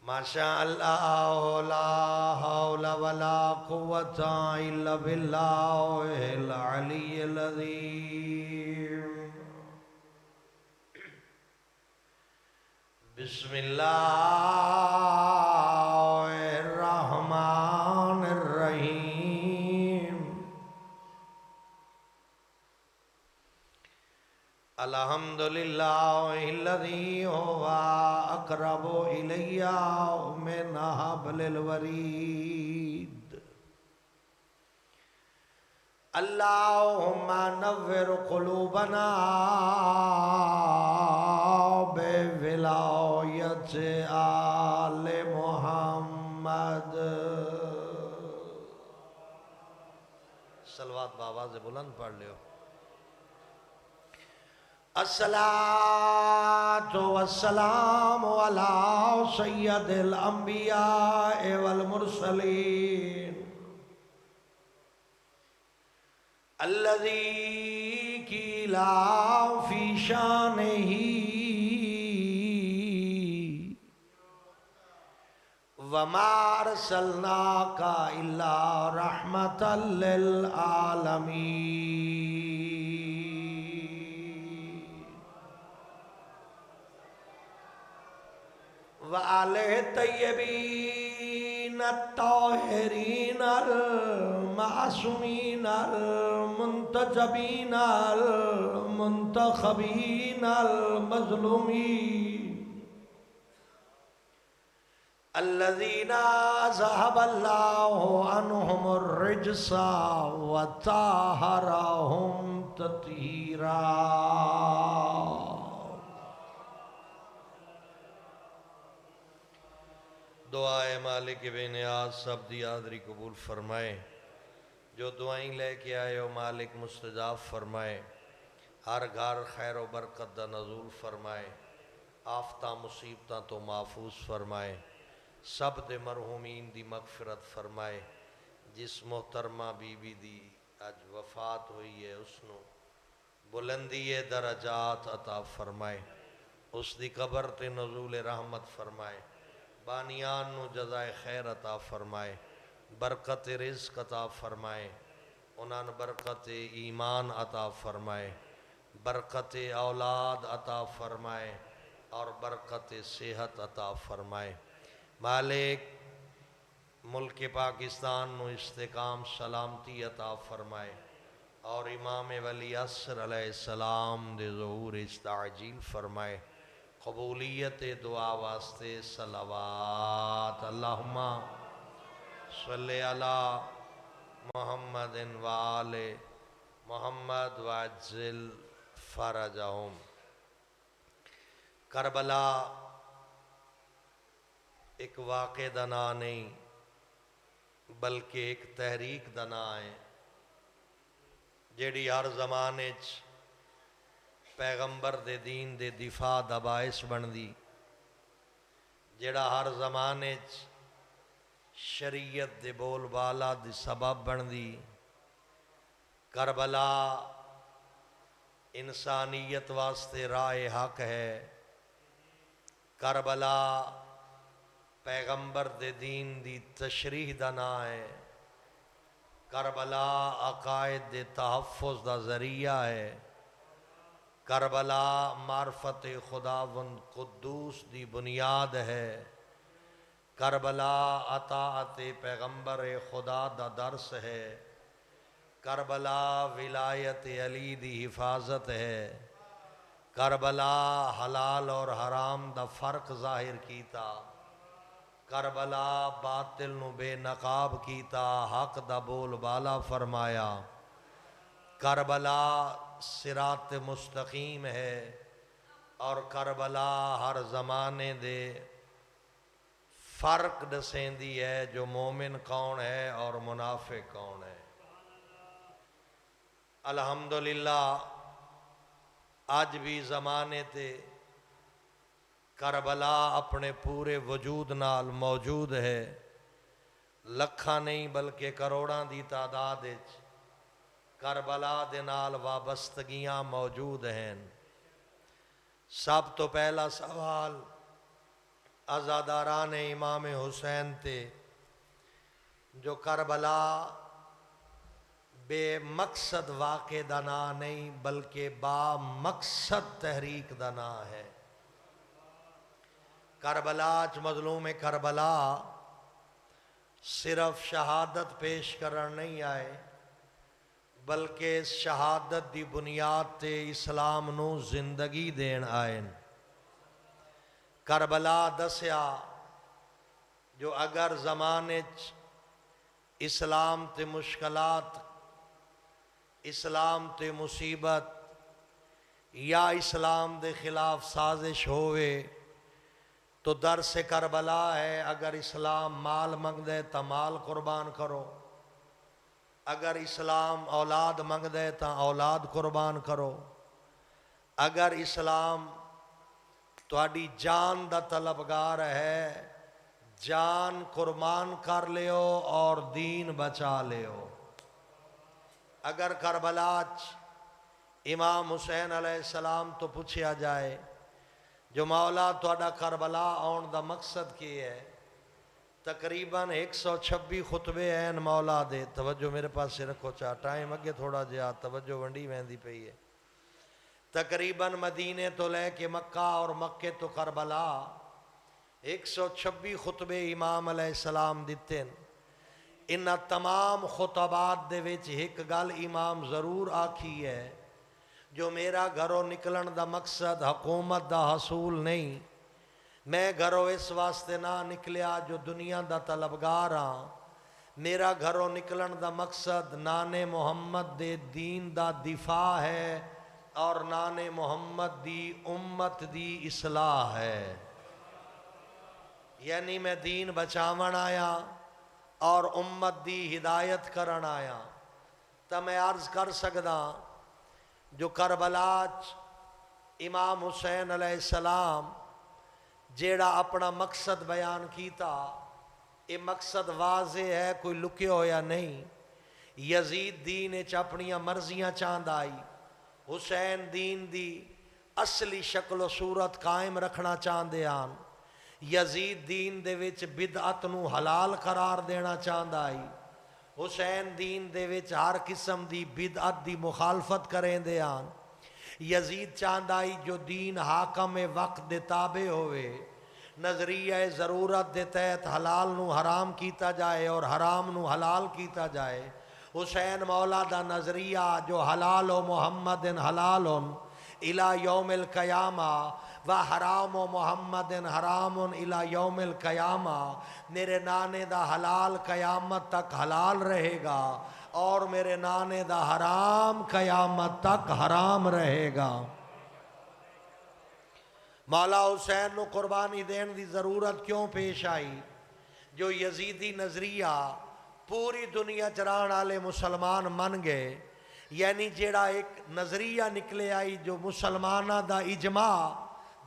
ماشاء اللہ لا حول ولا قوة الا باللہ العلی العظیم بسم اللہ الرحمن الرحیم الحمدللہ الذی هو اقرب الی من حبل الورید اللہم نور قلوبنا بولایت آل محمد صلوات بآواز بلند پڑھ لیو الصلاة والسلام على سید الانبیاء والمرسلین الذي قیل فی شانہ وما ارسلناک الا رحمتا للعالمین وآلہ طیبین الطاہرین المعصومین المنتجبین المنتخبین المظلومین الذین ذهب اللہ عنہم الرجس وطہرہم تطہیرا دعائے مالک بے نیاز سب دی حاضری قبول فرمائے جو دعائیں لے کے آئے ہو مالک مستجاب فرمائے ہر گھر خیر و برکت دا نزول فرمائے آفتہ مصیبتاں تو محفوظ فرمائے سب دے مرحومین دی مغفرت فرمائے جس محترمہ بی بی دی اج وفات ہوئی ہے اس نو بلندی درجات عطا فرمائے اس دی قبر تے نزول رحمت فرمائے بانیان نو جزائے خیر عطا فرمائے برکت رزق عطا فرمائے انہاں برکت ایمان عطا فرمائے برکت اولاد عطا فرمائے اور برکت صحت عطا فرمائے مالک ملک پاکستان نو استحکام سلامتی عطا فرمائے اور امام ولی عصر علیہ السلام دے ظہور استعجیل فرمائے قبولیت دعا واسطے صلوات اللہم صلی علی محمد وآل محمد وعجل فرجہم کربلا ایک واقع دا نا نہیں بلکہ ایک تحریک دا نا ہے جیڑی ہر زمانے پیغمبر دے دین دے دفاع دا باعث بن دی جیڑا ہر زمانے شریعت دے بول بالا دی سبب بن دی کربلا انسانیت واسطے راہ حق ہے کربلا پیغمبر دے دین دی تشریح دا نا ہے کربلا عقائد دے تحفظ دا ذریعہ ہے کربلا معرفت خداوند قدوس دی بنیاد ہے کربلا اطاعت پیغمبر خدا دا درس ہے کربلا ولایت علی دی حفاظت ہے کربلا حلال اور حرام دا فرق ظاہر کیتا کربلا باطل نو بے نقاب کیتا حق دا بول بالا فرمایا کربلا صراط مستقیم ہے اور کربلا ہر زمانے دے فرق دسیندی ہے جو مومن کون ہے اور منافق کون ہے الحمدللہ آج بھی زمانے تے کربلا اپنے پورے وجود نال موجود ہے لکھاں نہیں بلکہ کروڑاں دی تعداد کربلا دے نال وابستگیاں موجود ہیں سب تو پہلا سوال عزاداران امام حسین تے جو کربلا بے مقصد واقع دا نا نہیں بلکہ با مقصد تحریک دا نا ہے۔ کربلا چ مظلوم کربلا صرف شہادت پیش کرن نہیں آئے بلکہ اس شہادت دی بنیاد تے اسلام نو زندگی دین آئے۔ کربلا دسیا جو اگر زمانے چ اسلام تے مشکلات، اسلام تے مصیبت یا اسلام دے خلاف سازش ہوئے تو درس کربلا ہے، اگر اسلام مال منگ دے تا مال قربان کرو، اگر اسلام اولاد منگ دے تا اولاد قربان کرو، اگر اسلام تہاڈی جان دا طلبگار ہے جان قربان کر لیو اور دین بچا لیو۔ اگر کربلا امام حسین علیہ السلام تو پوچھیا جائے جو مولا تہاڈا کربلا آن دا مقصد کی ہے، تقریباً 126 خطبے ہیں مولا دے۔ توجہ میرے پاس سے رکھو، چاہ ٹائم اگے تھوڑا جہا توجہ ونڈی ویندی پئی ہے۔ تقریباً مدینے تو لے کے مکہ اور مکے تو کربلا 126 خطبے امام علیہ السلام دیتے ہیں۔ انہا تمام خطبات دے وچ ایک گل امام ضرور آکھی ہے جو میرا گھروں نکلن دا مقصد حکومت دا حصول نہیں، میں گھروں اس واسطے نہ نکلیا جو دنیا دا طلبگار ہاں، میرا گھروں نکلن دا مقصد نانے محمد دے دین دا دفاع ہے اور نانے محمد دی امت دی اصلاح ہے۔ یعنی میں دین بچاون آیا اور امت دی ہدایت کرن آیا۔ تا میں عرض کر سکدا جو کربلا امام حسین علیہ السلام جیڑا اپنا مقصد بیان کیتا، یہ مقصد واضح ہے، کوئی لکے ہویا نہیں۔ یزید دین اچ اپنیاں مرضیاں چاند آئی، حسین دین دی اصلی شکل و صورت قائم رکھنا چاندے آن، یزید دین دے وچ بدعت نو حلال قرار دینا چاند آئی، حسین دین دے وچ ہر قسم دی بدعت دی مخالفت کریں دے آن، یزید چاند آئی جو دین حاکم وقت دے تابع ہوئے، نظریہ ضرورت دے تحت حلال نو حرام کیتا جائے اور حرام نو حلال کیتا جائے۔ حسین مولا دا نظریہ جو حلال و محمد حلال الى یوم القیامہ و حرام و محمد حرام الى یوم القیامہ، میرے نانے دا حلال قیامت تک حلال رہے گا اور میرے نانے دا حرام قیامت تک حرام رہے گا۔ مولا حسین نو قربانی دین دی ضرورت کیوں پیش آئی؟ جو یزیدی نظریہ پوری دنیا چران والے مسلمان من گئے، یعنی جیڑا ایک نظریہ نکلے آئی جو مسلمانہ دا اجماع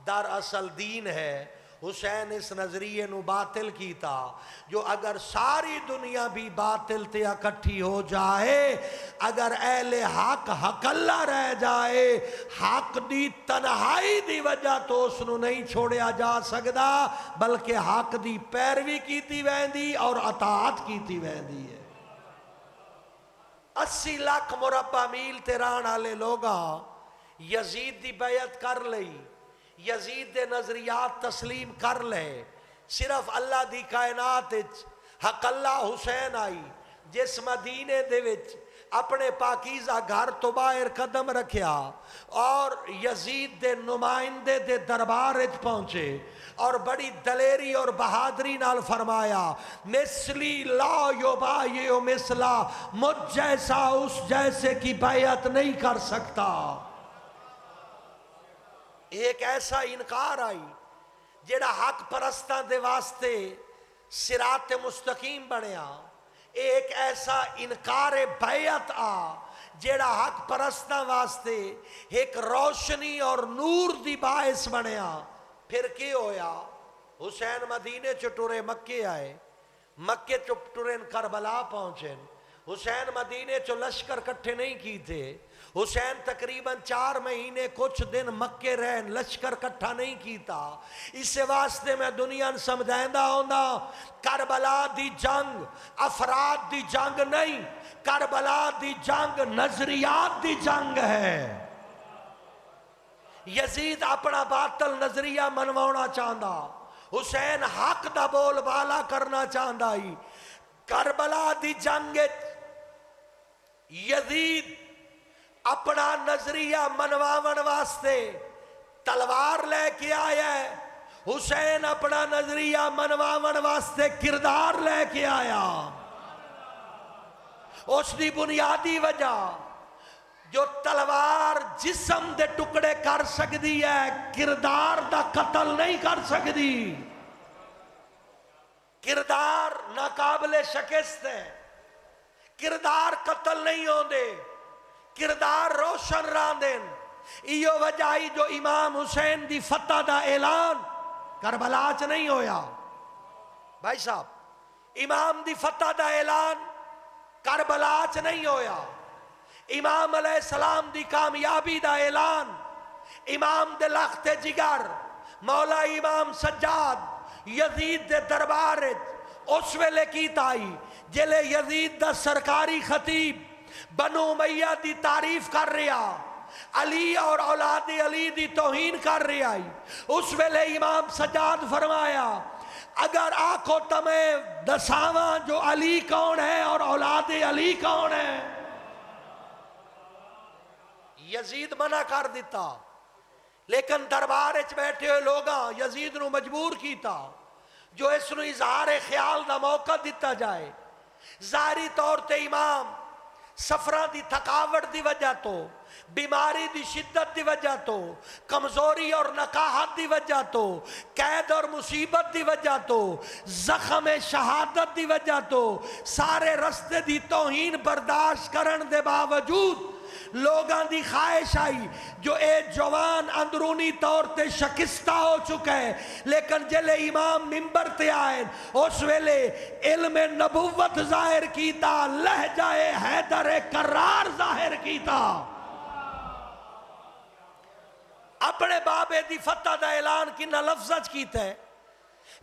در اصل دین ہے، حسین اس نظریے نو باطل کیتا جو اگر ساری دنیا بھی باطل تے اکٹھی ہو جائے، اگر اہل حق حق اللہ رہ جائے، حق دی تنہائی دی وجہ تو اس نو نہیں چھوڑیا جا سکدا بلکہ حق دی پیروی کیتی ویندی اور اطاعت کیتی ویندی ہے۔ 80 لاکھ مربع میل تیران آلے لوگاں یزید دی بیعت کر لئی، یزید دے نظریات تسلیم کر لے، صرف اللہ دی کائنات حق اللہ حسین آئی جس مدینے دے وچ اپنے پاکیزہ گھر تو باہر قدم رکھیا اور یزید دے نمائندے دے دربار اچ پہنچے اور بڑی دلیری اور بہادری نال فرمایا مثلی لا یبایع مثلا، مجھ جیسا اس جیسے کی بیعت نہیں کر سکتا۔ ایک ایسا انکار آئی جیڑا حق پرستان دے واسطے صراط مستقیم بنیا، ایک ایسا انکار بیعت آ جیڑا حق پرستان واسطے ایک روشنی اور نور دی باعث بنیا۔ پھر کی ہویا؟ حسین مدینے چٹورے مکے آئے، مکے چٹورے کربلا پہنچے، حسین مدینے چو لشکر کٹھے نہیں کی تھے، حسین تقریباً 4 مہینے کچھ دن مکے رہن لشکر کٹھا نہیں کیتا. اس واسطے میں دنیا سمجھائندہ ہونا کربلا دی جنگ افراد دی جنگ نہیں، کربلا دی جنگ نظریات دی جنگ ہے. یزید اپنا باطل نظریہ منوانا چاہتا، حسین حق دا بول بالا کرنا چاہتا ہی. کربلا دی جنگ یزید اپنا نظریہ منواون واسطے تلوار لے کے آیا ہے، حسین اپنا نظریہ منواون واسطے کردار لے کے آیا. اس دی بنیادی وجہ جو تلوار جسم دے ٹکڑے کر سکتی ہے، کردار دا قتل نہیں کر سکتی. کردار ناقابل شکست ہے، کردار قتل نہیں ہوندے، کردار روشن راندن. ایو وجہ جو امام حسین دی فتح دا اعلان کربلا چ نہیں ہویا. بھائی صاحب، امام دی فتح دا اعلان کربلا چ نہیں ہویا. امام علیہ السلام دی کامیابی دا اعلان امام دے لخت جگر مولا امام سجاد یزید دے دربار اس ویلے کیتا ہی جلے یزید دا سرکاری خطیب بنو امیہ دی تعریف کر رہا، علی اور اولاد علی دی توہین کر رہا ہی. اس ویلے امام سجاد فرمایا اگر آنکھو تمہیں دساواں جو علی کون ہے اور اولاد علی کون ہے. یزید منع کر دیتا، لیکن دربار اچ بیٹھے ہوئے لوگاں یزید نو مجبور کیتا جو اس نو اظہار خیال دا موقع دیتا جائے. ظاہری طور تے امام سفراں دی تھکاوٹ دی وجہ تو، بیماری دی شدت دی وجہ تو، کمزوری اور نقاہت دی وجہ تو، قید اور مصیبت دی وجہ تو، زخم شہادت دی وجہ تو، سارے رستے دی توہین برداشت کرن دے باوجود لوگاں دی خواہش آئی جو اے جوان اندرونی طور تے شکستہ ہو چکا ہے، لیکن جلے امام منبر تے آئے اس ویلے علم نبوت ظاہر کیتا، لہجہ حیدر کرار ظاہر کیتا. اپنے بابے دی فتح دا اعلان کنا لفظ کیتا ہے.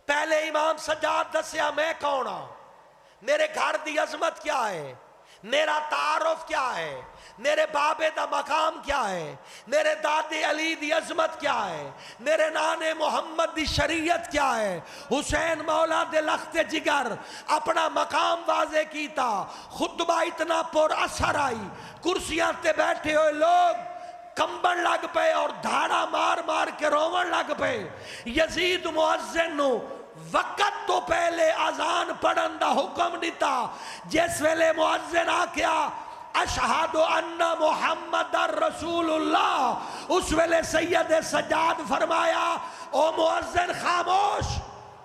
پہلے امام سجاد دسیا میں کون ہاں، میرے گھر دی عظمت کیا ہے، میرا تعارف کیا ہے، میرے بابے دا مقام کیا ہے، میرے دادے علی دی عظمت کیا ہے، میرے نانے محمد دی شریعت کیا ہے. حسین مولا دے لخت جگر اپنا مقام واضح کیتا. خطبہ اتنا پر اثر آئی، کرسیاں تے بیٹھے ہوئے لوگ کمبن لگ پے اور دھاڑا مار مار کے روون لگ پے. یزید مؤذن نو وقت تو پہلے اذان پڑھن دا حکم دیتا. جس ویلے مؤذن آکیا اشہد ان محمد رسول اللہ، اس ویلے سید سجاد فرمایا او مؤذن خاموش.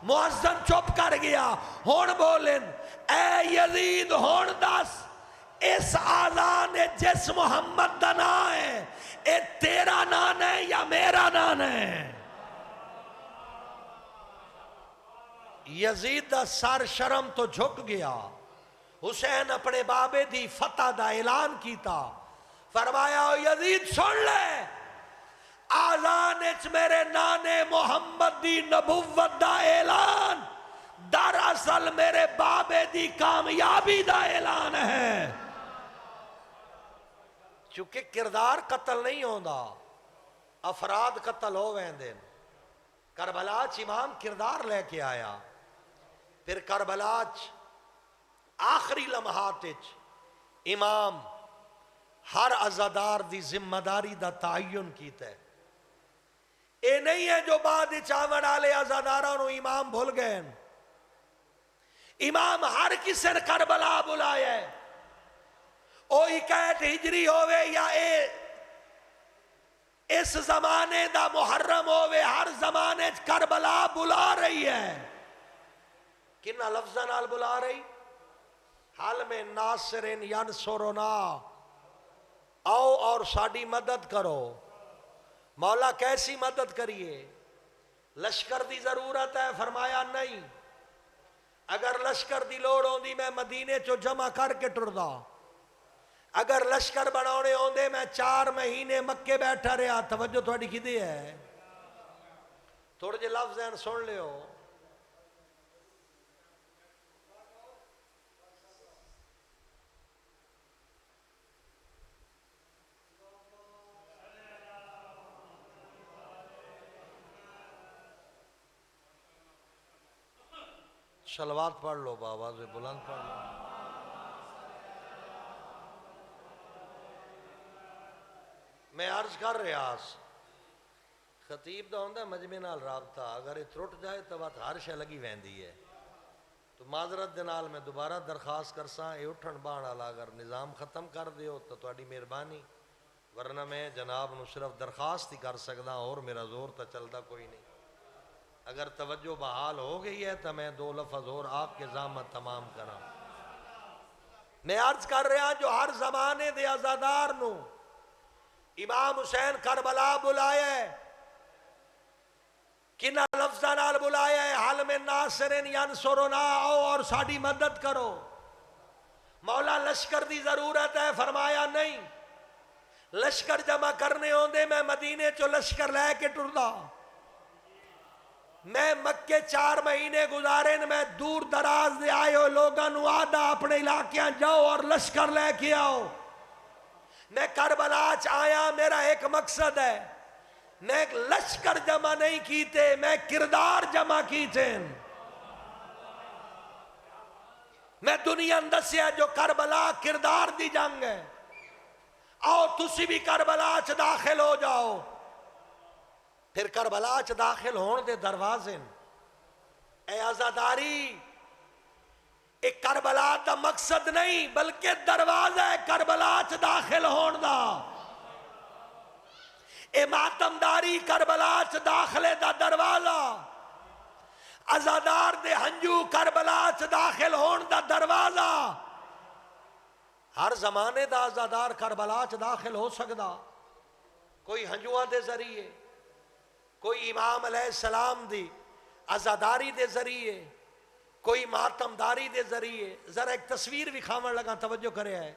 مؤذن چپ کر گیا. ہون بولن اے یزید ہون دس اس آذان جس محمد دا نام ہے اے تیرا نام ہے یا میرا نام ہے. یزید دا سر شرم تو جھک گیا. حسین اپنے بابے دی فتح دا اعلان کیتا. فرمایا او یزید سن لے، آذان اچ میرے نانے محمد دی نبوت دا اعلان دراصل میرے بابے دی کامیابی دا اعلان ہے. چونکہ کردار قتل نہیں ہوندا، افراد قتل ہو ویندن. کربلا چ امام کردار لے کے آیا. پھر کربلا چ آخری لمحات امام ہر عزادار دی ذمہ داری دا تعین کیتا ہے. اے نہیں ہے جو بعد چاون والے عزاداراں نو امام بھول گئے. امام ہر کسی نے کربلا بلایا ہے. او 61 ہجری ہوئے یا اس زمانے دا محرم ہوئے، ہر زمانے کربلا بلا رہی ہے. کنہ لفظاں نال بلا رہی؟ حال میں ناصرین ینصرنا، آؤ اور ساڈی مدد کرو. مولا کیسی مدد کریے؟ لشکر دی ضرورت ہے؟ فرمایا نہیں. اگر لشکر دی لوڑ ہوندی میں مدینے چو جمع کر کے ٹردا. اگر لشکر بناونے ہوندے میں 4 مہینے مکے بیٹھا رہا. توجہ تھوڑی کدی ہے؟ تھوڑے جے لفظ ہیں سن لیو. صلوات پڑھ لو بآواز بلند پڑھ لو. میں عرض کر رہا خطیب دا ہوندا مجمع نال رابطہ. اگر یہ ٹرٹ جائے تو بات ہر شے لگی ویندی ہے. تو معذرت دے نال میں دوبارہ درخواست کرساں اے اٹھن بہن والا اگر نظام ختم کر دیو تو تہاڈی مہربانی. ورنہ میں جناب نو صرف درخواست ہی کر سکدا اور میرا زور تو چلدا کوئی نہیں. اگر توجہ بحال ہو گئی ہے تو میں 2 لفظ اور آپ کے ضامن تمام کراں. میں عرض کر رہا جو ہر زمانے دے عزادار نو امام حسین کربلا بلایا ہے. کنہ لفظاں نال بلایا ہے؟ حل من ناصر ینصرنا، آؤ اور ساڈی مدد کرو. مولا لشکر دی ضرورت ہے؟ فرمایا نہیں. لشکر جمع کرنے ہوندے میں مدینے چو لشکر لے کے ٹردا. میں مکے 4 مہینے گزارے میں دور دراز دے آئے ہو لوگاں نو آدھا اپنے علاقیاں جاؤ اور لشکر لے کے آؤ. میں کربلا چ آیا، میرا ایک مقصد ہے. میں ایک لشکر جمع نہیں کیتے، میں کردار جمع کیتے. میں دنیا دسیا جو کربلا کردار دی جنگ ہے. آؤ تسی بھی کربلا چ داخل ہو جاؤ. پھر کربلا چ داخل ہون دے دروازے اے عزاداری. ایک کربلا دا مقصد نہیں بلکہ دروازہ ہے کربلا چ داخل ہون دا. اے ماتمداری کربلا چ داخلے دا دروازہ. عزادار دے ہنجو کربلا چ داخل ہون دا دروازہ. ہر زمانے دا عزادار کربلا چ داخل ہو سکدا. کوئی ہنجوان دے ذریعے، کوئی امام علیہ السلام دی عزاداری دے ذریعے، کوئی ماتمداری دے ذریعے. ذرا ایک تصویر بھی کھاون لگا، توجہ کرے ہے.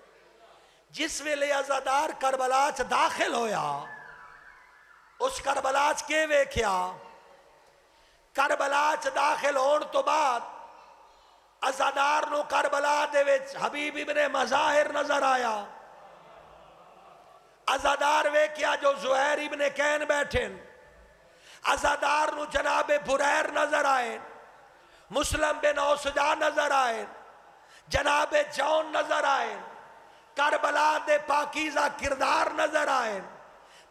جس ویلے عزادار کربلا چ داخل ہویا اس کربلا چ کے ویکھیا؟ کربلا چ داخل ہون تو بعد عزادار نو کربلا دے وچ حبیب ابن مظاہر نظر آیا. عزادار ویکھیا جو زہیر ابن کین بیٹھے. عزادار نو جناب بریر نظر آئے، مسلم بن اوسجا نظر آئے، جناب جون نظر آئے، کربلا دے پاکیزہ کردار نظر آئے.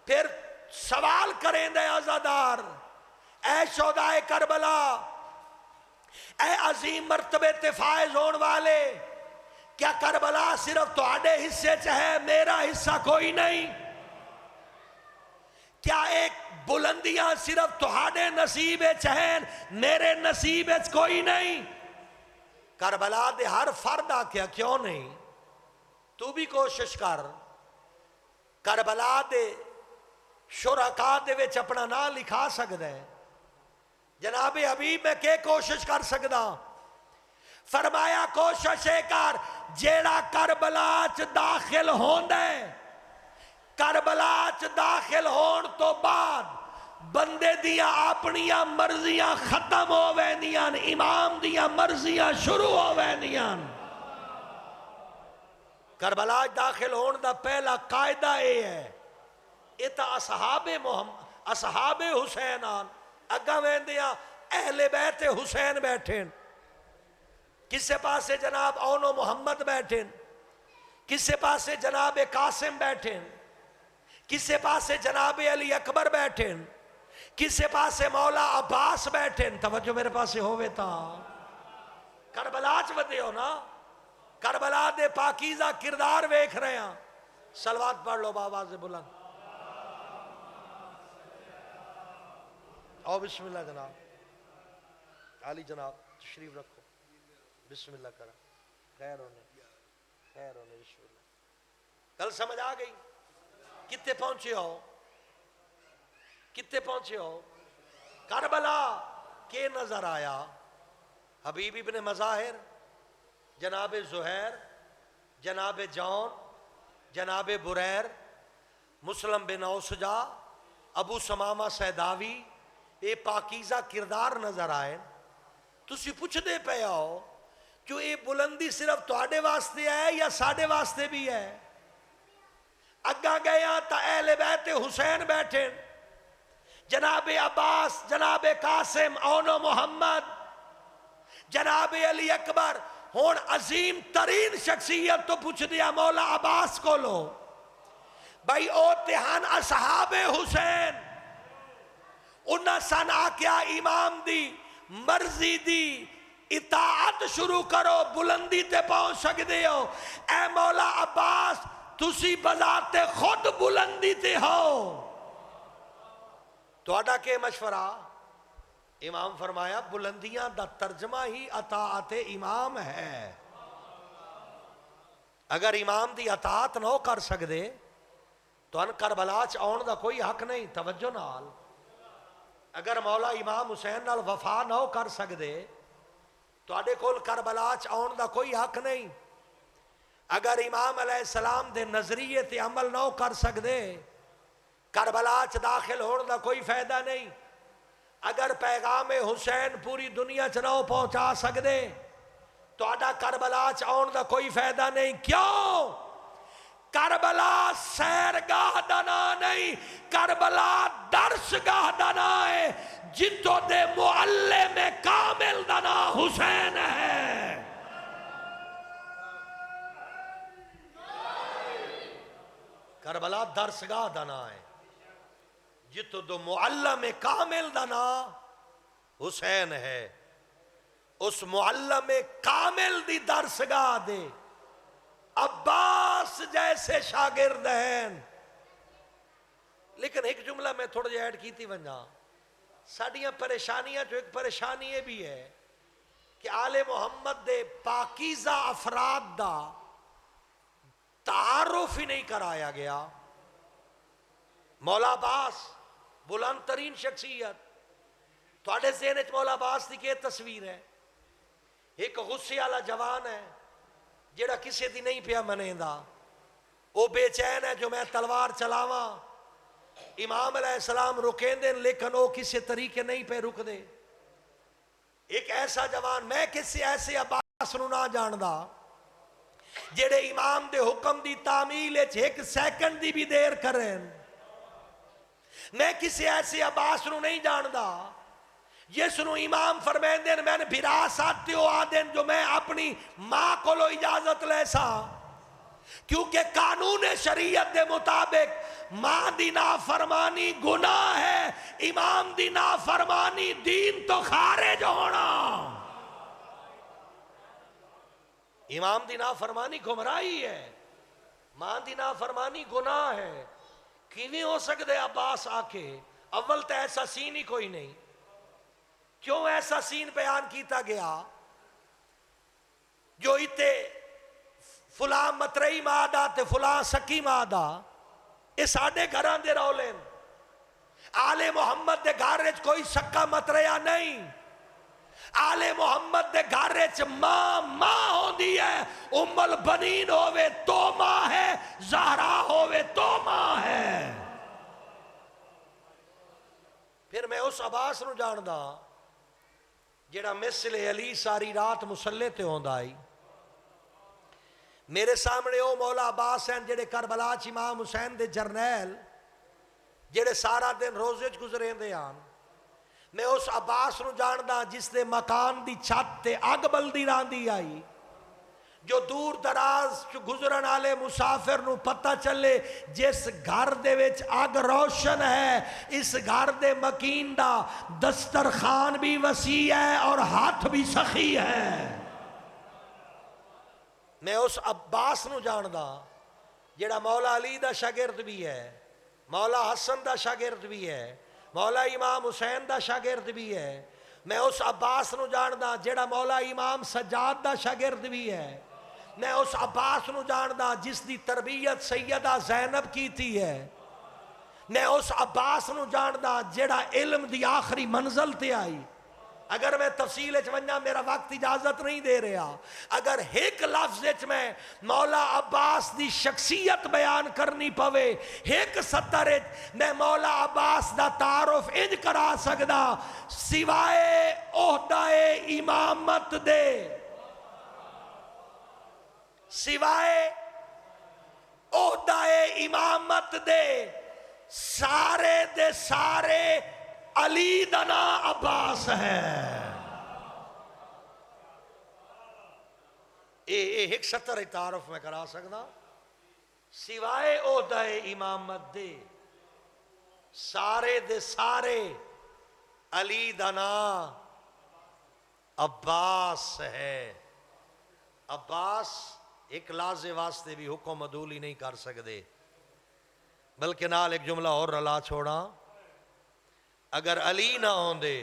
پھر سوال کریں دے عزادار، اے شہدائے کربلا، اے عظیم مرتبے تے فائز ہون والے، کیا کربلا صرف تہاڈے حصے چ ہے، میرا حصہ کوئی نہیں؟ کیا ایک بلندیاں صرف تہاڈے نصیب چ ہیں، میرے نصیب چ کوئی نہیں؟ کربلا دے ہر فرد آکھیا کیوں نہیں؟ تو بھی کوشش کر. کربلا دے شرکاء دے وچ اپنا نام لکھا سکدا ہے. جناب حبیب میں کہ کوشش کر سکدا؟ فرمایا کوشش کر جیڑا کربلا چ داخل ہوندا ہے، کربلا چ داخل ہون تو بعد بندے دیاں اپنیاں مرضیاں ختم ہو ویندیاں، امام دیاں مرضیاں شروع ہو ویندیاں. کربلا چ داخل ہون دا پہلا قاعدہ اے ہے. یہ تا اصحاب حسین آن اگا ویندیاں اہل بیت حسین بیٹھیں. کسے پاسے جناب اونو محمد بیٹھیں، کسے پاسے جناب قاسم بیٹھیں، کسے پاسے جناب علی اکبر بیٹھیں، کسے پاسے مولا عباس بیٹھیں. توجہ میرے پاسے ہوئے تا کربلا چ ودے ہو نا. کربلا دے پاکیزہ کردار ویکھ رہے ہیں. صلوات پڑھ لو بآواز بلند. آؤ بسم اللہ جناب علی جناب تشریف رکھو. بسم اللہ کرا. خیر ہونے بسم اللہ. کل سمجھ آ گئی؟ کتے پہنچے ہو؟ کتے پہنچے ہو؟ کربلا کے نظر آیا؟ حبیب ابن مظاہر، جناب زہیر، جناب جون، جناب بریر، مسلم بن اوسجا، ابو سمامہ سیداوی، یہ پاکیزہ کردار نظر آئے. تسی پوچھ دے پہ آؤ جو یہ بلندی صرف تواڈے واسطے ہے یا ساڈے واسطے بھی ہے؟ اگاں گیا تا اہل بیت حسین بیٹھے، جناب عباس، جناب قاسم، اونو محمد، جناب علی اکبر. ہون عظیم ترین شخصیت تو پوچھ دیا مولا عباس کو لو بھائی او تہان اصحاب حسین، انہاں سن آکیا امام دی مرضی دی اطاعت شروع کرو، بلندی تے پہنچ سکتے ہو. اے مولا عباس تسی بذات خود بلندی تے ہو، تواڈا کے مشورہ؟ امام فرمایا بلندیاں دا ترجمہ ہی اطاعت امام ہے. اگر امام دی اطاعت نہ کر سکدے تو ان کربلا چ آن دا کوئی حق نہیں. توجہ نال، اگر مولا امام حسین نال وفا نہ کر سکدے تواڈے کول کربلا چ آن دا کوئی حق نہیں. اگر امام علیہ السلام دے نظریے تے عمل نہ کر سکدے کربلا چ داخل ہون دا کوئی فائدہ نہیں. اگر پیغام حسین پوری دنیا چ نہ پہنچا سکدے تواڈا کربلا چ آن دا کوئی فائدہ نہیں. کیوں؟ کربلا سیرگاہ دا نام نہیں، کربلا درسگاہ دا نام ہے، جتوں دے معلم کامل دا نام حسین ہے. کربلا درسگاہ دا نام ہے، جتوں دے معلم کامل دا نام حسین ہے. اس معلم کامل دی درسگاہ دے عباس جیسے شاگرد ہیں. لیکن ایک جملہ میں تھوڑا جا ایڈ کیتی ونجا، ساڑیاں پریشانیاں جو ایک پریشانی یہ بھی ہے کہ آل محمد دے پاکیزہ افراد دا تعارف ہی نہیں کرایا گیا. مولا عباس بلند ترین شخصیت، تواڈے ذہن وچ مولا عباس دی کی تصویر ہے؟ ایک غصے والا جوان ہے جیڑا کسے دی نہیں پیا منیندا، وہ بے چین ہے جو میں تلوار چلاواں. امام علیہ السلام رکیں دیں لیکن وہ کسی طریقے نہیں پہ رک دے. ایک ایسا جوان، میں کسی ایسے عباس نو نہ جاندا جیڑے امام دے حکم دی تعمیل ایک سیکنڈ دی بھی دیر کریں. میں کسی ایسے عباس نو نہیں جاندا جس نو امام فرمائیں دیں میں نے بھرا ساتھ ہو آدن جو میں اپنی ماں کو لو اجازت لے سا، کیونکہ قانون شریعت دے مطابق ماں دی نافرمانی گناہ ہے، امام دی نافرمانی دین تو خارج ہونا. امام دی نافرمانی گمراہی ہے، ماں دی نافرمانی گناہ ہے. کیویں ہو سکتے عباس آکے؟ اول تو ایسا سین ہی کوئی نہیں. کیوں ایسا سین بیان کیتا گیا جو اتے فلاں مترئی مادہ تے فلاں سکی مادہ یہ ساڑھے گھران دے رولین. آل محمد دے گھارج کوئی سکا متریا نہیں. آل محمد دے گھارج ماں ہوندی ہے، ام البنین ہووے تو ماں ہے، زہرا ہووے تو ماں ہے. پھر میں اس عباس نو جاندا جیڑا مثل علی ساری رات مسلح تے ہوندا آئی. میرے سامنے او مولا عباس ہیں جیڑے کربلا چ امام حسین دے جرنیل جیڑے سارا دن روزے چ گزرے دے آن. میں اس عباس نو جاندا جس دے مکان دی چھت تے اگ بلدی راندی آئی، جو دور دراز گزرن والے مسافر نو پتہ چلے جس گھر دے وچ اگ روشن ہے اس گھر دے مکین دا دسترخوان بھی وسیع ہے اور ہاتھ بھی سخی ہے. میں اس عباس نو جاندا جیڑا مولا علی دا شاگرد بھی ہے، مولا حسن دا شاگرد بھی ہے، مولا امام حسین دا شاگرد بھی ہے. میں اس عباس نو جاندا جیڑا مولا امام سجاد دا شاگرد بھی ہے. میں اس عباس نو جاندا جس دی تربیت سیدہ زینب کی تھی ہے. میں اس عباس نو جاندا جیڑا علم دی آخری منزل تے آئی. اگر میں تفصیل ونجا میرا وقت اجازت نہیں دے رہا، اگر ایک لفظ میں مولا عباس دی شخصیت بیان کرنی پوے، ایک سطر میں مولا عباس دا تعارف انج کرا سکدا، سوائے عہدہ امامت دے، سوائے عہدہ امامت دے، سارے دے سارے علی دا نام عباس ہے۔ ایک سطر تعارف میں کرا سکتا، سوائے عہدہ امامت دے، سارے دے سارے علی دا نام عباس ہے۔ عباس ایک لازے واسطے بھی حکم عدولی نہیں کر سکتے، بلکہ نال ایک جملہ اور رلا چھوڑا، اگر علی نہ ہوندے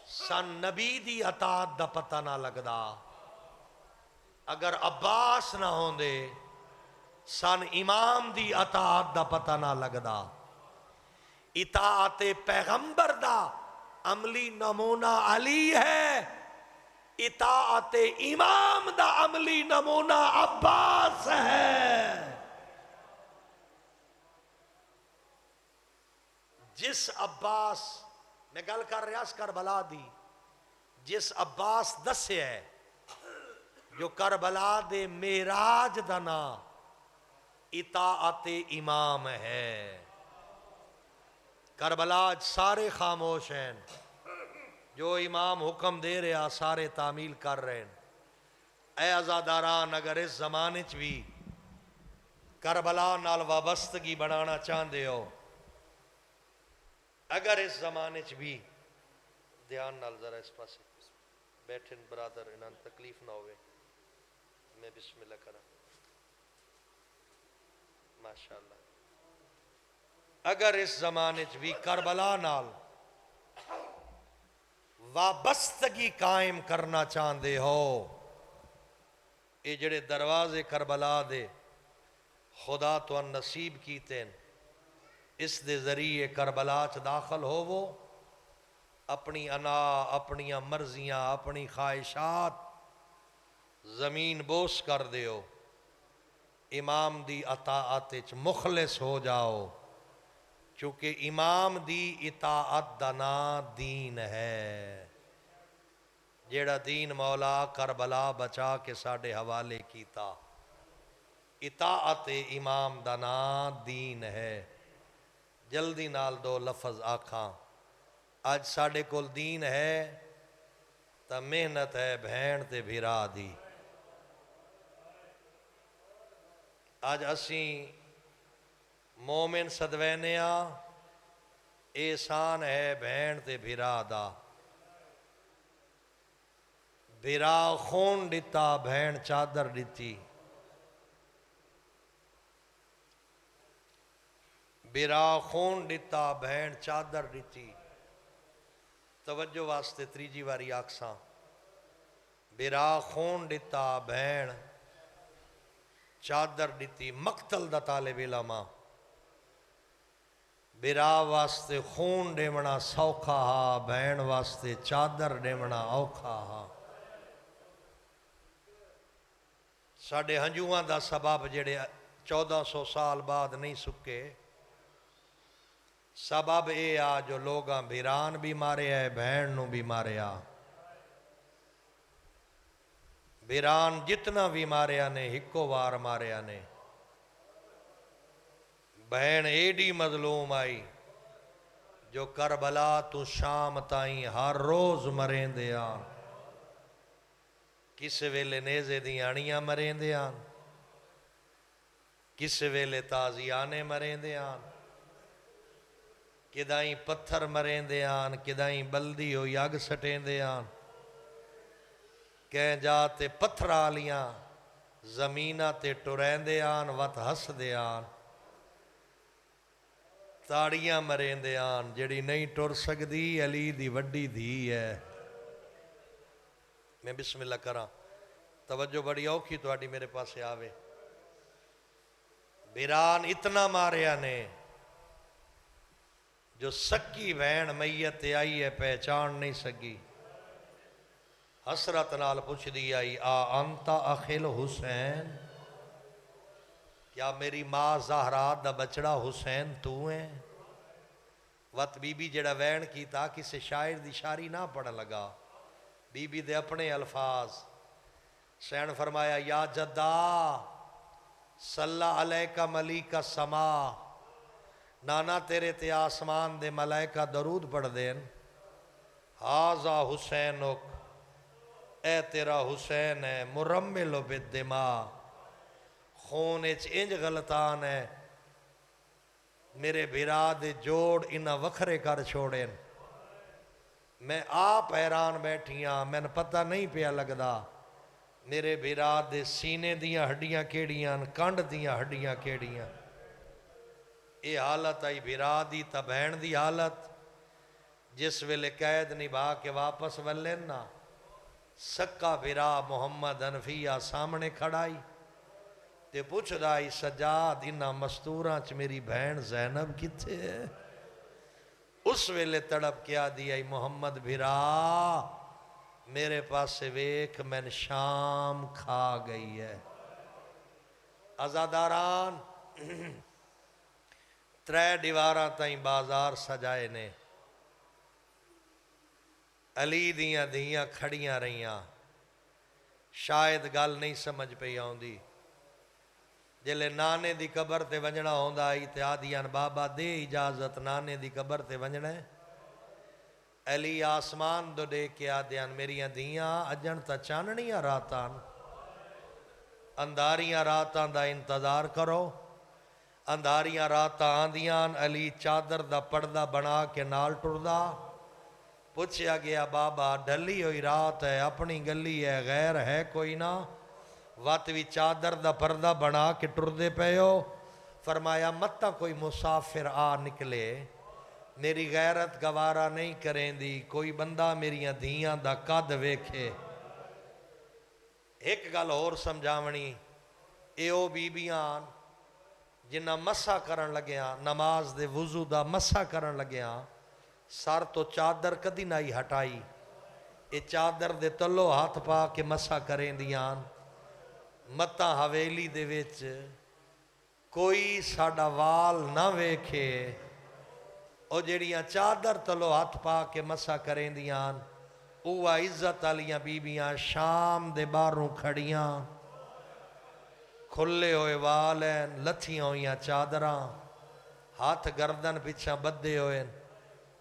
سن نبی دی اطاعت دا پتہ نہ لگدا، اگر عباس نہ ہوندے سن امام دی اطاعت دا پتہ نہ لگدا۔ اطاعت پیغمبر دا عملی نمونہ علی ہے، اطاعت امام دا عملی نمونہ عباس ہے۔ جس عباس میں گل کر رہا اس کربلا دی، جس عباس دسے ہے جو کربلا دے معراج دا نام اطاعت امام ہے۔ کربلا سارے خاموش ہیں، جو امام حکم دے رہا سارے تعمیل کر رہے ہیں۔ اے عزاداران، اگر اس زمانے چ بھی کربلا نال وابستگی بنانا چاہندے ہو، اگر اس زمانے چ بھی دھیان نال ذرا اس پاسے بیٹھن برادر، انہاں تکلیف نہ ہوئے، میں بسم اللہ کرا، ماشاءاللہ، اگر اس زمانے چ بھی کربلا نال وابستگی قائم کرنا چاہندے ہو، یہ جڑے دروازے کربلا دے خدا تو نصیب کیتے ہیں، اس دے ذریعے کربلا چ داخل ہوو، اپنی انا، اپنی مرضیاں، اپنی خواہشات زمین بوس کر دیو، امام دی اطاعت چ مخلص ہو جاؤ، چونکہ امام دی اطاعت دا نام دین ہے، جیڑا دین مولا کربلا بچا کے ساڈے حوالے کیتا، اطاعت امام دا نام دین ہے۔ جلدی نال دو لفظ آکھاں، آج ساڈے کول دین ہے تا محنت ہے بھین تے بھرا دی، آج اسیں مومن صدوینیا احسان ہے بھین تے بھرا دا، بھرا خون ڈتا بھین چادر ڈتی، بھرا خون ڈتا بھین چادر ڈتی، توجہ واسطے تریجی واری آکساں، بھرا خون ڈتا بھین چادر ڈتی، مقتل دا طالب علماء، بھرا واسطے خون ڈیمنا سوکھا ہا، بھین واسطے چادر ڈیمنا اوکھا ہا۔ ساڑھے ہنجوہاں دا سبب جڑے 1400 سال بعد نہیں سکے، سبب اے آ جو لوگاں بھیران بھی مارے ہے، بہن نو بھی مارے آ، بھیران جتنا بھی مارے آنے ہکو وار مارے آنے، بہن ایڈی مظلوم آئی جو کربلا تو شام تائیں ہر روز مرین دے آن، کس ویلے نیزے دی آنیاں مرین دے آن، کس ویلے تازیانے مرین دے آن، کدائیں پتھر مرین دے آن، کدائیں بلدی ہو یگ سٹین دے آن، کہیں جاتے پتھر آلیاں زمینہ تے ٹرین دے آن، وط ہس دے آن، تاڑیاں مرین دے آن، جڑی نہیں ٹر سکدی علی دی وڈی دھی ہے۔ میں بسم اللہ کراں، توجہ بڑی اوکھی تو آڈی میرے پاسے آوے، بھیران اتنا ماریا نے جو سکی وین میت آئی ہے پہچان نہیں سکی، حسرت نال پوچھ دی آئی انتا اخل حسین، کیا میری ماں زہرا دا بچڑا حسین تو ہے؟ وقت بی بی جڑا وین کیتا کسی شاعر دی شاعری نہ پڑھ لگا، بی بی دے اپنے الفاظ سین فرمایا یا جدا صلی علیکہ ملیکہ سما، نانا تیرے تے آسمان دے ملائکہ درود پڑھ دین، ہاذا حسینک، اے تیرا حسین ہے، مرمل بالدماء، خون اچ انج غلطان ہے، میرے بھرا دے جوڑ انہا وکھرے کر چھوڑیں، میں آپ حیران بیٹھیاں، میں نے پتہ نہیں پیا لگدا میرے بھرا دے سینے دیاں ہڈیاں کیڑیاں، کانڈ دیاں ہڈیاں کیڑیاں، اے حالت آئی بھرا دی تا بہن دی حالت، جس ویلے قید نبھا کے واپس ولین نا، سکا بھرا محمد حنفیہ سامنے کھڑائی تے پوچھ دائی سجاد انہا مستوراں چ میری بہن زینب کتے ہے؟ اس ویلے تڑپ کیا دیا محمد بھرا میرے پاس سے ویک میں شام کھا گئی ہے۔ ازاداران ترے دیواراں تائیں بازار سجائے نے، علی دیاں دیاں کھڑیاں رہیاں، شاید گل نہیں سمجھ پئی آؤندی، جلے نانے دی قبر تے ونجنا ہوندا آئی تے آدیان بابا دے اجازت نانے دی قبر تے ونجنا ہے، علی آسمان دو دے کے آدیان میریاں دیاں اجن تا چاننیاں راتان، انداریاں راتان دا انتظار کرو، انداریاں راتاں آندیان، علی چادر دا پردہ بنا کے نال ٹردہ، پوچھیا گیا بابا ڈھلی ہوئی رات ہے اپنی گلی ہے غیر ہے کوئی نہ، وات بھی چادر دا پردہ بنا کے ٹردے پیو، فرمایا متا کوئی مسافر آ نکلے، میری غیرت گوارا نہیں کریں دی، کوئی بندہ میریاں دھیاں دا قد ویکھے۔ ایک گل اور سمجھاونی، ایو بی بیان جنہ مسا کرن لگیاں، نماز دے وضو دا مسا کرن لگیاں، سر تو چادر کدی نائی ہٹائی، اے چادر دے تلو ہاتھ پا کے مسا کریں دیاں، متا حویلی دے ویچ کوئی ساڑا وال نہ ویکھے، او جڑیاں چادر تلو ہاتھ پا کے مسا کریں دیاں، اوہ عزت علیاں بیبیاں شام دے باروں کھڑیاں، کھلے ہوئے وال ہیں، لتھیاں ہوئیاں چادراں، ہاتھ گردن پیچھا بدے ہوئے،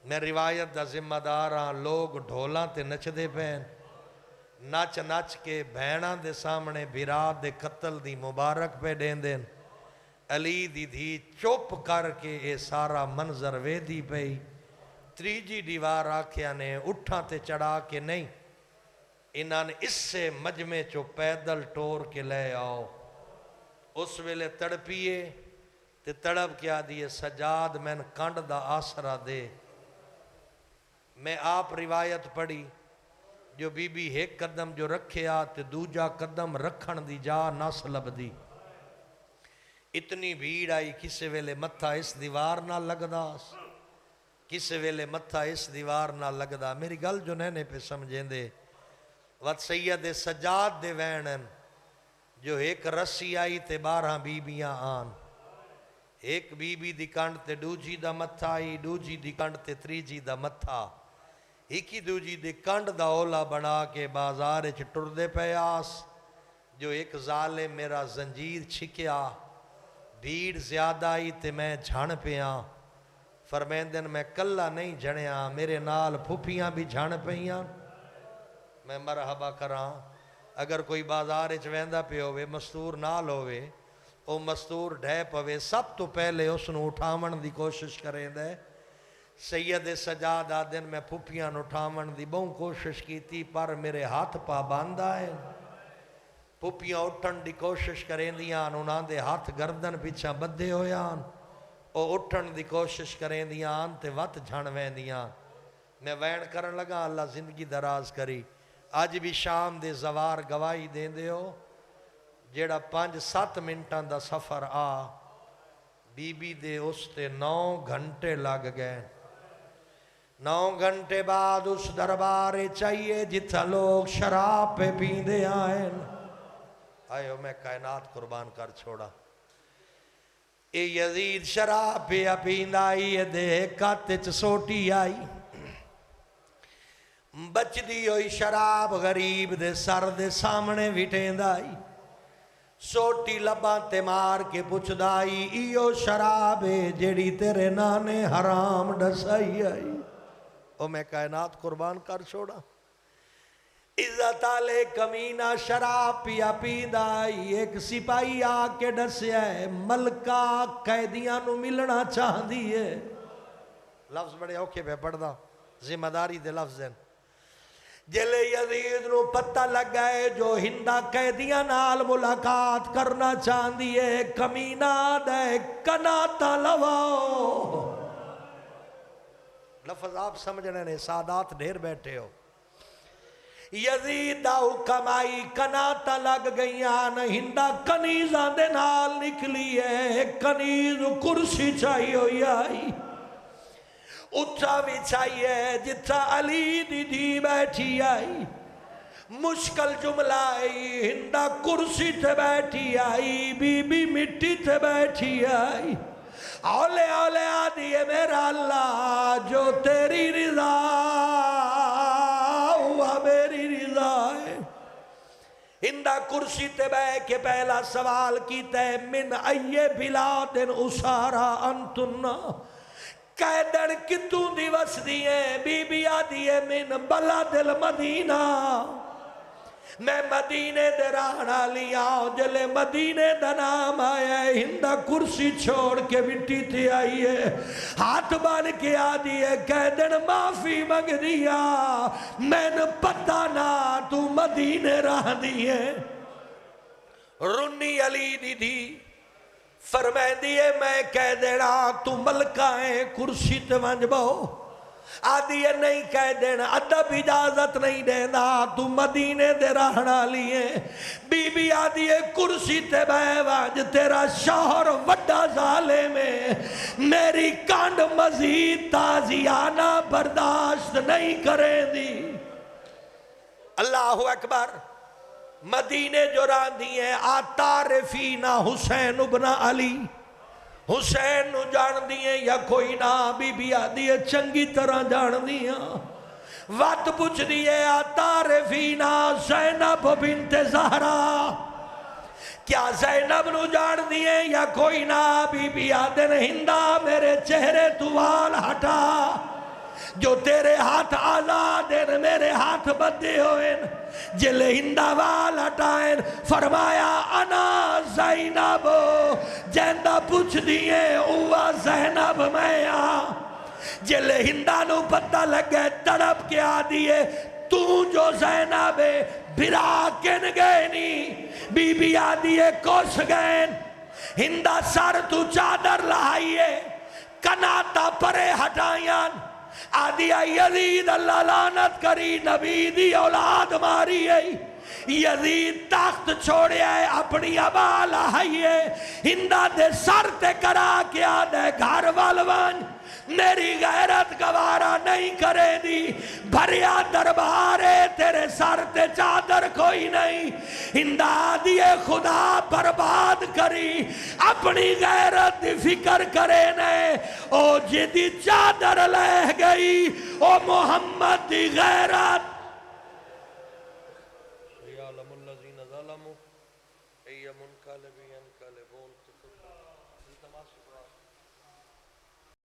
میں روایت دا ذمہ داراں، لوگ ڈھولاں تے نچ دے پین، نچ نچ کے بھیناں دے سامنے بھرا دے قتل دی مبارک پہ دین دین، علی دی دھی چوپ کر کے اے سارا منظر وے دی پئی، تریجی دیوار آکھیا نے اٹھاں تے چڑھا کے نہیں، انہاں نے اس سے مجمع چو پیدل ٹور کے لے آؤ، اس ویلے تڑپیے تے تڑپ کیا دیئے سجاد میں کانڈ دا آسرا دے، میں آپ روایت پڑھی جو بی بی ایک قدم جو رکھے آتے دوجا قدم رکھن دی جا نس لب دی، اتنی بھیڑ آئی کسے ویلے متھا اس دیوار نہ لگدا، کسے ویلے متھا اس دیوار نہ لگدا، میری گل جو نہنے پہ سمجھیں دے، وقت سید سجاد دے وینن جو ایک رسی آئی تے 12 بیبیاں آن، ایک بی بی دی کنڈ تے دوجی دا متھا آئی، دوجی دی کنڈ تے تریجی دا متھا، ایکی دوجی دی کنڈ دا اولا بنا کے بازار ٹر دے پیاس، جو ایک ظالم میرا زنجیر چھکیا، بھیڑ زیادہ آئی تے میں جھن پیاں، فرمیندن میں کلہ نہیں جھنیاں، میرے نال پھوپیاں بھی جھن پیاں، میں مرحبا کراں، اگر کوئی بازار ویندا پہ ہوئے مستور نال ہوئے، او مستور ڈھے پوے سب تو پہلے اس نو اٹھامن دی کوشش کریں دے، سید سجاد آدن میں پھوپیاں اٹھامن دی بہن کوشش کی تھی پر میرے ہاتھ پا باندھا ہے، پھوپیاں اٹھن دی کوشش کریں دیاں انہاں دے ہاتھ گردن پیچھا بدھے ہویاں، او اٹھن دی کوشش کریں دیاں تے وط جھن وین دیاں، میں وین کرن لگا اللہ زندگی دراز کری، آج بھی شام دے زوار گواہی دین دے ہو، جیڑا 5-7 منٹاں دا سفر آ، بی بی دے اس تے 9 گھنٹے لگ گئے، 9 گھنٹے بعد اس دربار چاہیے جتھا لوگ شراب پہ پیندے آئیں آئیو میں کائنات قربان کر چھوڑا اے یزید شراب پہ پیند آئی دے کاتچ سوٹی آئی بچ دی ہوئی شراب غریب دے سر دے سامنے وٹیند آئی سوٹی لباں تے مار کے پوچھ دائی ایو شراب جیڑی تیرے نانے حرام ڈسائی آئی او میں کائنات قربان کر چھوڑا عزت آلے کمینہ شراب پیا پیند آئی ایک سپاہی آ کے ڈسیا ہے ملکہ قیدیاں نو ملنا چاہ دیئے لفظ بڑے اوکے پہ پڑھ دا ذمہ داری دے لفظ ہیں جلے یزید نو پتہ لگ گئے جو ہندہ قیدیاں نال ملاقات کرنا چاہ دیئے کمینہ دے کناتا لواؤ لفظ آپ سمجھنے نے سادات ڈھیر بیٹھے ہو یزید دا حکم آئی کناتا لگ گئیان ہندہ کنیزاں دے نال نکلی ہے کنیز کرسی چاہیے ہوئی آئی اٹھا بھی چاہیے جتھا علی دی دی بیٹھی آئی مشکل جملہ آئی ہندہ کرسی تے بیٹھی آئی بی بی مٹی تے بیٹھی آئی اولے اولے آدھیے میرا اللہ جو تیری رضا ہوا میری رضا ہے ہندہ کرسی تے بے کے پہلا سوال کیتا ہے من ایے بلادن اسارا انتنا قیدن کتوں دیوس دیئے بی بی آدھیے من بلاد المدینہ میں مدینے دے رانا لیا جلے مدینے دا نام آیا ہے ہندہ کرسی چھوڑ کے مٹی تھی آئی ہے ہاتھ بان کے آدھی ہے قیدن معافی مانگ دیا میں نے پتہ نہ تو مدینے راہ دیئے رنی علی دی دی فرمائے دیئے میں قیدنا تو ملکائیں کرسی تے ونج بہو آدھی ہے نہیں کہہ دینا ادب اجازت نہیں دینا تو مدینے دے رہنا لیے بی بی آدھی ہے کرسی تے بے واج تیرا شوہر وڈا ظالم ہے میری کانڈ مزید تازیانہ برداشت نہیں کرے دی اللہ اکبر مدینے جو ران دیئے آتارفینا حسین ابن علی حسین نو جان دیئے یا کوئی نہ بی بی آدھیے چنگی طرح جان دیا وقت پوچھ دیئے آتارفینا زینب بنت زہرا کیا زینب نو جان دیئے یا کوئی نہ بی بی آدھن ہندہ میرے چہرے توال ہٹا جو تیرے ہاتھ آزاد ہیں میرے ہاتھ بدے ہوئے جلے ہندہ وال ہٹائیں فرمایا انا زینب جیندہ پوچھ دیئے اوہ زینب میں جلے ہندہ نو پتہ لگے تڑپ کے آدھیے تو جو زینب بھرا کن گئے نی بی بی آدھیے کوس گئے ہندہ سر تو چادر لہائیے کناتا پرے ہٹائیاں آدھیا یزید اللہ لعنت کری نبی دی اولاد ماری ہے یزید تخت چھوڑے آئے اپنی عبال آئیے ہندہ دے سر تے کرا کے آدھے گھر والوان میری غیرت گوارا نہیں کرے دی بھریا دربارے تیرے سر تے چادر کوئی نہیں ہندہ آدھیے خدا برباد کری اپنی غیرت دی فکر کرے نے او جدی چادر لے گئی او محمد دی غیرت سیعلم الذین ظلموا ای منقلب